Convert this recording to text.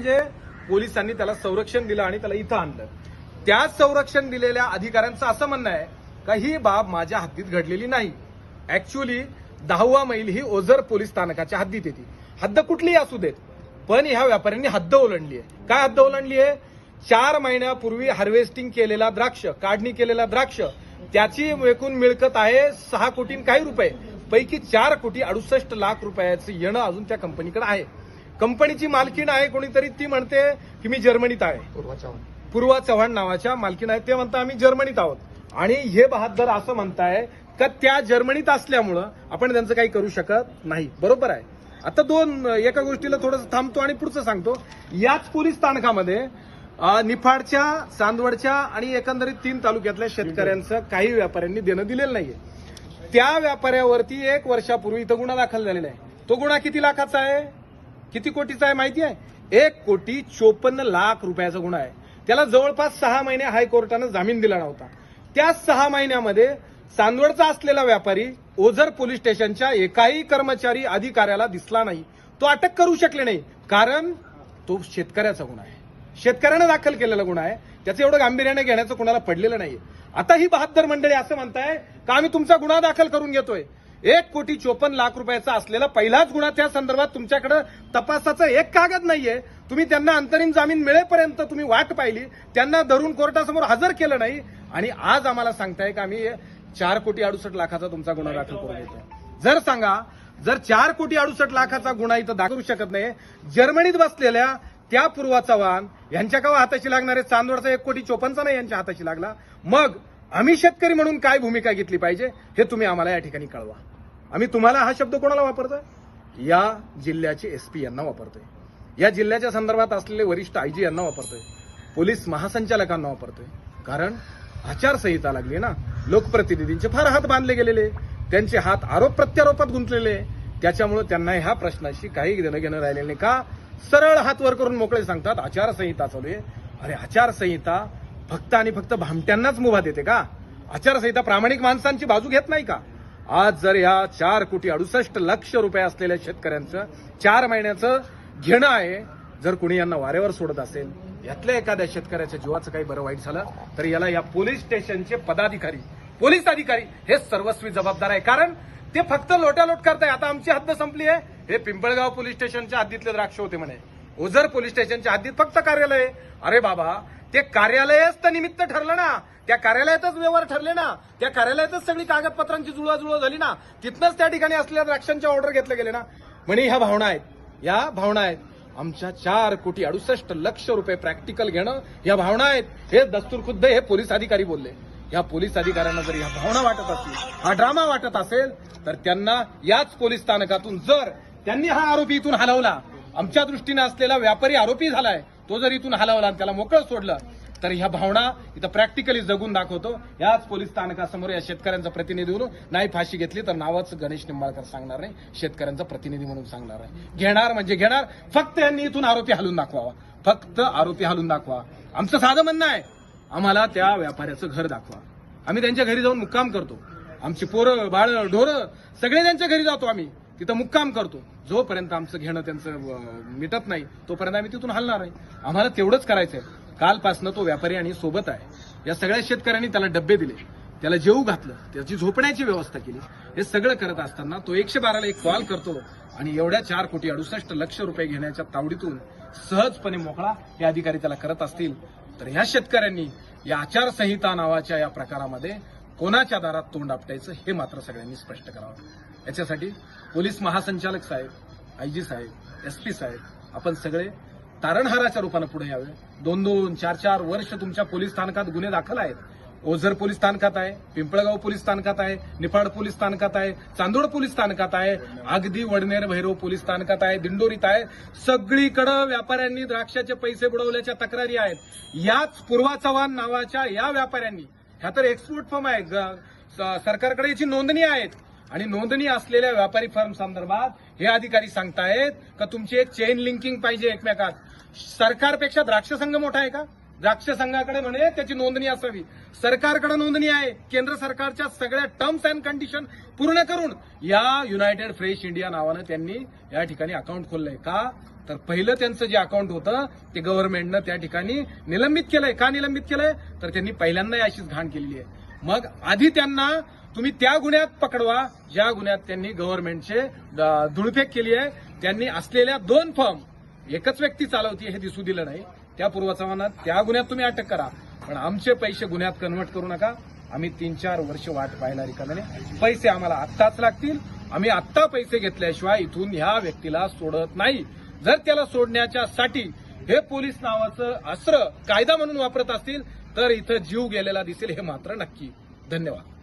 म्हणजे पोलिसांनी त्याला संरक्षण दिलं आणि त्याला इथं आणलं. त्या संरक्षण दिलेल्या अधिकाऱ्यांचं असं म्हणणं आहे का ही बाब माझ्या हद्दीत घडलेली नाही. ऍक्च्युअली 10वा मैल ही ओझर पोलीस स्थानकाच्या हद्दीत येते. हद्द कुठलीही असू देत, पण ह्या व्यापाऱ्यांनी हद्द ओलांडली आहे. काय हद्द ओलांडली आहे? 4 महिन्यापूर्वी हार्वेस्टिंग केलेला द्राक्ष, काढणी केलेला द्राक्ष, त्याची एकूण मिळकत आहे 6 कोटी काही रुपये, पैकी 4 कोटी 68 लाख रुपयाचं येणं अजून त्या कंपनीकडे आहे. कंपनीची मालकीण आहे कोणीतरी, ती म्हणते की मी जर्मनीत आहे. पूर्वा चव्हाण नावाच्या मालकीण आहे, ते म्हणता आम्ही जर्मनीत आहोत. आणि हे बहादर असं म्हणताय का त्या जर्मनीत असल्यामुळं आपण त्यांचं काही करू शकत नाही. बरोबर आहे. आता एका गोष्टीला थोडंसं थांबतो आणि पुढचं सांगतो. याच पोलीस स्थानकामध्ये निफाडच्या, चांदवडच्या आणि एकंदरीत 3 तालुक्यातल्या शेतकऱ्यांचं काही व्यापाऱ्यांनी देणं दिलेलं नाहीये. त्या व्यापाऱ्यावरती 1 वर्षापूर्वी इथं गुन्हा दाखल झालेला आहे. तो गुन्हा किती लाखाचा आहे, किती कोटीचा आहे माहिती आहे? 1,54,00,000 रुपयाचा गुन्हा आहे. त्याला जवळपास 6 महिने हायकोर्टानं जामीन दिला नव्हता. त्या 6 महिन्यामध्ये चांदवडचा असलेला व्यापारी ओझर पोलीस स्टेशनच्या एकाही कर्मचारी अधिकाऱ्याला दिसला नाही. तो अटक करू शकले नाही, कारण तो शेतकऱ्याचा गुन्हा आहे, शेतकऱ्यानं दाखल केलेला गुन्हा आहे. त्याचं एवढं गांभीर्याने घेण्याचं कोणाला पडलेलं नाहीये. आता ही बहादर मंडळी असं म्हणताय का आम्ही तुमचा गुन्हा दाखल करून घेतोय. 1,54,00,000 रुपयाचा असलेला पहिलाच गुन्हा, त्या संदर्भात तुमच्याकडे तपासाचं एक कागद नाहीये. तुम्ही त्यांना अंतरिम जामीन मिळेपर्यंत तुम्ही वाट पाहिली, त्यांना धरून कोर्टासमोर हजर केलं नाही, आणि आज आम्हाला सांगताय का आम्ही 4,68,00,000 तुमचा गुन्हा दाखल करून घेतोय. जर सांगा, जर 4,68,00,000 गुन्हा इथं दाखल करू शकत नाही, जर्मनीत बसलेल्या त्या पूर्वा चव्हाण यांच्या का हाताशी लागणारे चांदवडचा 1,54,00,000 नाही यांच्या हाताशी लागला, मग आम्ही शेतकरी म्हणून काय भूमिका घेतली पाहिजे हे तुम्ही आम्हाला या ठिकाणी कळवा. आम्ही तुम्हाला हा शब्द कोणाला वापरतोय? या जिल्ह्याचे एसपी यांना वापरतोय, या जिल्ह्याच्या संदर्भात असलेले वरिष्ठ आयजी यांना वापरतोय, पोलीस महासंचालकांना वापरतोय. कारण आचारसंहिता लागली ना, लोकप्रतिनिधींचे फार हात बांधले गेलेले, त्यांचे हात आरोप प्रत्यारोपात गुंतलेले, त्याच्यामुळे त्यांना ह्या प्रश्नाशी काही देणं घेणं राहिलेलं नाही. का? सरळ हात वर करून मोकळे सांगतात आचारसंहिता चालू आहे. अरे आचारसंहिता फक्त आणि फक्त भामट्यांनाच मुभा देते का? आचारसंहिता प्रामाणिक माणसांची बाजू घेत नाही का? आज जर या 4,68,00,000 रुपये असलेल्या शेतकऱ्यांचं 4 महिन्याचं घेणं आहे, जर कुणी यांना वारेवर सोडत असेल, यातल्या एखाद्या शेतकऱ्याच्या जीवाचं काही बरं वाईट झालं तर याला या पोलीस स्टेशनचे पदाधिकारी, पोलीस अधिकारी हे सर्वस्वी जबाबदार आहे. कारण ते फक्त लोटालोट करताय. आता आमची हद्द संपली आहे, हे पिंपळगाव पोलीस स्टेशनच्या हद्दीतले द्राक्ष होते म्हणे, ओझर पोलीस स्टेशनच्या हद्दीत फक्त कार्यालय. अरे बाबा, ते कार्यालयच तर निमित्त ठरलं ना, त्या कार्यालयातच व्यवहार ठरले ना, त्या कार्यालयातच सगळी कागदपत्रांची जुळवाजुळव झाली ना, तिथनंच त्या ठिकाणी असलेल्या द्राक्षांच्या ऑर्डर घेतले गेले ना. म्हणे ह्या भावना आहेत, या भावना आहेत. आमच्या 4,68,00,000 रुपये प्रॅक्टिकल घेणं या भावना आहेत, हे दस्तूरखुद्द हे पोलीस अधिकारी बोलले. या पोलीस अधिकाऱ्यांना जर या भावना वाटत असतील, हा ड्रामा वाटत असेल, तर त्यांना याच पोलीस स्थानकातून जर त्यांनी हा आरोपी इथून हलवला, आमच्या दृष्टीने असलेला व्यापारी आरोपी झालाय, तो जर इथून हलवला आणि त्याला मोकळं सोडलं, तर ह्या भावना इथं प्रॅक्टिकली जगून दाखवतो. याच पोलीस स्थानकासमोर या शेतकऱ्यांचा प्रतिनिधी म्हणून नाही फाशी घेतली तर नावच गणेश निंबाळकर सांगणार नाही, शेतकऱ्यांचा प्रतिनिधी म्हणून सांगणार आहे. घेणार म्हणजे घेणार. फक्त यांनी इथून आरोपी हलवून दाखवावा, फक्त आरोपी हलवून दाखवा. आमचं साधं म्हणणं आहे, आम्हाला त्या व्यापाऱ्याचं घर दाखवा. आम्ही त्यांच्या घरी जाऊन मुक्काम करतो, आमची पोरं बाळ ढोरं सगळे त्यांच्या घरी जातो, आम्ही तिथं मुक्काम करतो. जोपर्यंत आमचं घेणं त्यांचं मिटत नाही तोपर्यंत आम्ही तिथून हलणार आहे. आम्हाला तेवढंच करायचंय. कालपासनं तो व्यापारी आणि सोबत आहे. या सगळ्या शेतकऱ्यांनी त्याला डब्बे दिले, त्याला जेवू घातलं, त्याची झोपण्याची व्यवस्था केली. हे सगळं करत असताना तो 112ला एक कॉल करतो आणि एवढ्या 4,68,00,000 रुपये घेण्याच्या तावडीतून सहजपणे मोकळा हे अधिकारी त्याला करत असतील, तर ह्या शेतकऱ्यांनी या आचारसंहिता नावाच्या या प्रकारामध्ये कोणाच्या दारात तोंड आपटायचं हे मात्र सगळ्यांनी स्पष्ट करावं. याच्यासाठी पोलीस महासंचालक साहेब, आयजी साहेब, एसपी साहेब, आपण सगळे तारणहाराच्या रूपानं पुढे यावे. 2-2, 4-4 वर्ष तुमच्या पोलीस स्थानकात गुन्हे दाखल आहेत. ओझर पोलीस स्थानकात आहे, पिंपळगाव पोलीस स्थानकात आहे, निफाड पोलीस स्थानकात आहे, चांदोड पोलीस स्थानकात आहे, अगदी वडनेर भैरव पोलीस स्थानकात आहे, दिंडोरीत आहे. सगळीकडे व्यापाऱ्यांनी द्राक्षाचे पैसे बुडवल्याच्या तक्रारी आहेत. याच पूर्वा चव्हाण नावाच्या या व्यापाऱ्यांनी, ह्या तर एक्सपोर्ट फर्म आहे, सरकारकडे याची नोंदणी आहेत, आणि नोंदणी असलेल्या व्यापारी फर्म संदर्भात हे अधिकारी सांगतायत का तुमची एक चेन लिंकिंग पाहिजे एकमेकात. सरकारपेक्षा द्राक्ष संघ मोठा आहे का? द्राक्ष संघाकडे म्हणे त्याची नोंदणी असावी, सरकारकडे नोंदणी आहे. केंद्र सरकारच्या सगळ्या टर्म्स अँड कंडिशन पूर्ण करून या युनायटेड फ्रेश इंडिया नावानं त्यांनी या ठिकाणी अकाउंट खोललंय. का? तर पहिलं त्यांचं जे अकाउंट होतं ते गव्हर्नमेंटनं त्या ठिकाणी निलंबित केलंय. का निलंबित केलंय? तर त्यांनी पहिल्यांदाही अशीच घाण केलेली आहे. मग आधी त्यांना तुम्ही त्या गुन्ह्यात पकडवा ज्या गुन्ह्यात त्यांनी गव्हर्नमेंटचे धुळफेक केली आहे. त्यांनी असलेल्या 2 फर्म एकच व्यक्ती चालवती हे दिसू दिलं नाही. त्या पूर्वसमानात त्या गुन्ह्यात तुम्ही अटक करा, पण आमचे पैसे गुन्ह्यात कन्व्हर्ट करू नका. आम्ही 3-4 वर्ष वाट पाहायला रिकामे नाही. पैसे आम्हाला आत्ताच लागतील. आम्ही आत्ता पैसे घेतल्याशिवाय इथून ह्या व्यक्तीला सोडत नाही. जर त्याला सोडण्याच्यासाठी हे पोलीस नावाचं अस्त्र कायदा म्हणून वापरत असतील तर इथं जीव गेलेला दिसेल, हे मात्र नक्की. धन्यवाद.